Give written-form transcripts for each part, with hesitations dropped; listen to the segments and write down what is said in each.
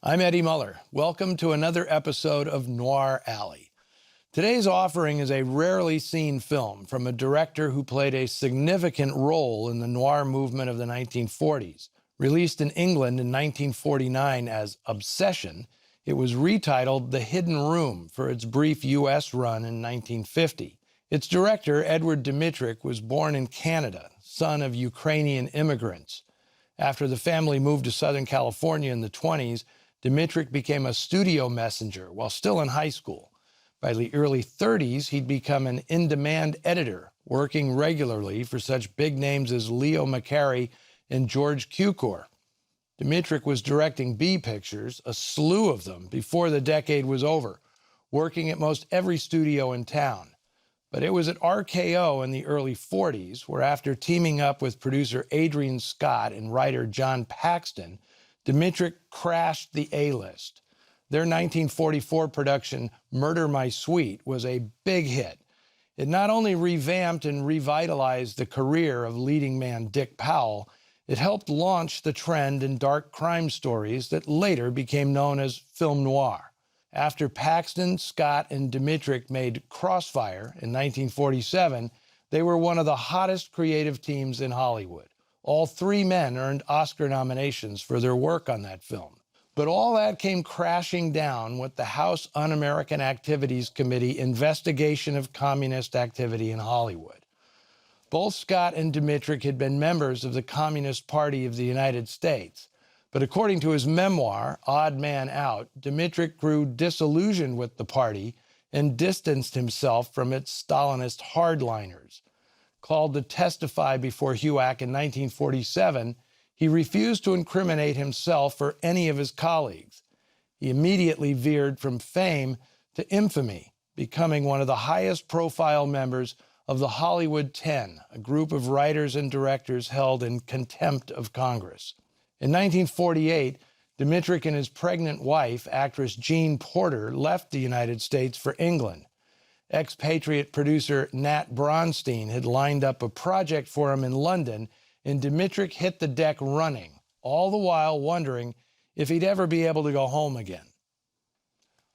I'm Eddie Muller. Welcome to another episode of Noir Alley. Today's offering is a rarely seen film from a director who played a significant role in the noir movement of the 1940s. Released in England in 1949 as Obsession, it was retitled The Hidden Room for its brief U.S. run in 1950. Its director, Edward Dmytryk, was born in Canada, son of Ukrainian immigrants. After the family moved to Southern California in the 1920s, Dmytryk became a studio messenger while still in high school. By the early 1930s, he'd become an in-demand editor, working regularly for such big names as Leo McCarey and George Cukor. Dmytryk was directing B pictures, a slew of them, before the decade was over, working at most every studio in town. But it was at RKO in the early 1940s where, after teaming up with producer Adrian Scott and writer John Paxton, Dmytryk crashed the A-list. Their 1944 production, Murder My Sweet, was a big hit. It not only revamped and revitalized the career of leading man Dick Powell, it helped launch the trend in dark crime stories that later became known as film noir. After Paxton, Scott, and Dmytryk made Crossfire in 1947, they were one of the hottest creative teams in Hollywood. All three men earned Oscar nominations for their work on that film. But all that came crashing down with the House Un-American Activities Committee investigation of communist activity in Hollywood. Both Scott and Dmytryk had been members of the Communist Party of the United States. But according to his memoir, Odd Man Out, Dmytryk grew disillusioned with the party and distanced himself from its Stalinist hardliners. Called to testify before HUAC in 1947, he refused to incriminate himself or any of his colleagues. He immediately veered from fame to infamy, becoming one of the highest-profile members of the Hollywood 10, a group of writers and directors held in contempt of Congress. In 1948, Dmytryk and his pregnant wife, actress Jean Porter, left the United States for England. Expatriate producer Nat Bronstein had lined up a project for him in London, and Dmytryk hit the deck running, all the while wondering if he'd ever be able to go home again.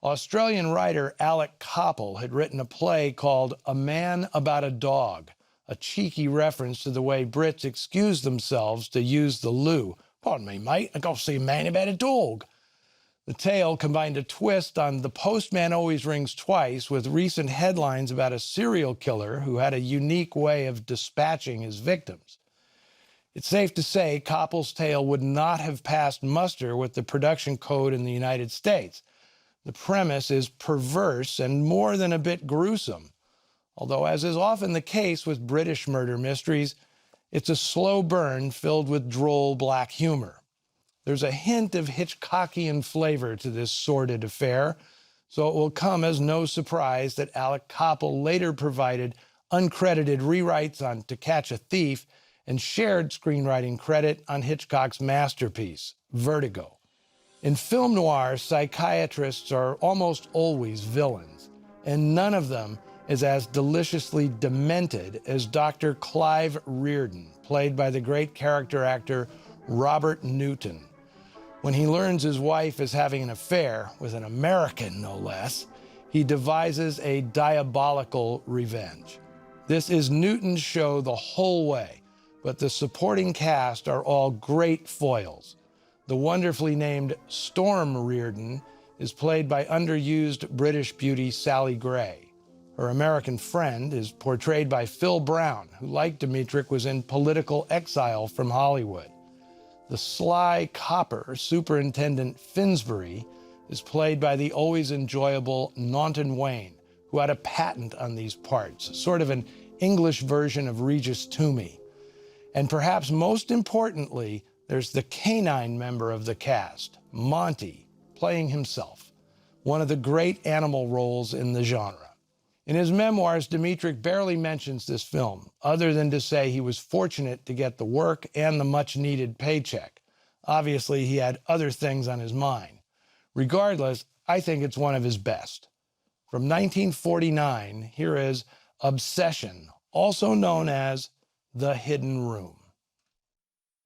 Australian writer Alec Coppell had written a play called A Man About a Dog, a cheeky reference to the way Brits excuse themselves to use the loo. "Pardon me, mate, I got to see a man about a dog." The tale combined a twist on The Postman Always Rings Twice with recent headlines about a serial killer who had a unique way of dispatching his victims. It's safe to say Coppell's tale would not have passed muster with the production code in the United States. The premise is perverse and more than a bit gruesome. Although, as is often the case with British murder mysteries, it's a slow burn filled with droll black humor. There's a hint of Hitchcockian flavor to this sordid affair, so it will come as no surprise that Alec Coppell later provided uncredited rewrites on To Catch a Thief and shared screenwriting credit on Hitchcock's masterpiece, Vertigo. In film noir, psychiatrists are almost always villains, and none of them is as deliciously demented as Dr. Clive Reardon, played by the great character actor Robert Newton. When he learns his wife is having an affair with an American, no less, he devises a diabolical revenge. This is Newton's show the whole way, but the supporting cast are all great foils. The wonderfully named Storm Reardon is played by underused British beauty Sally Gray. Her American friend is portrayed by Phil Brown, who, like Dmytryk, was in political exile from Hollywood. The sly copper, Superintendent Finsbury, is played by the always enjoyable Naunton Wayne, who had a patent on these parts, sort of an English version of Regis Toomey. And perhaps most importantly, there's the canine member of the cast, Monty, playing himself, one of the great animal roles in the genre. In his memoirs, Dmytryk barely mentions this film, other than to say he was fortunate to get the work and the much-needed paycheck. Obviously, he had other things on his mind. Regardless, I think it's one of his best. From 1949, here is Obsession, also known as The Hidden Room.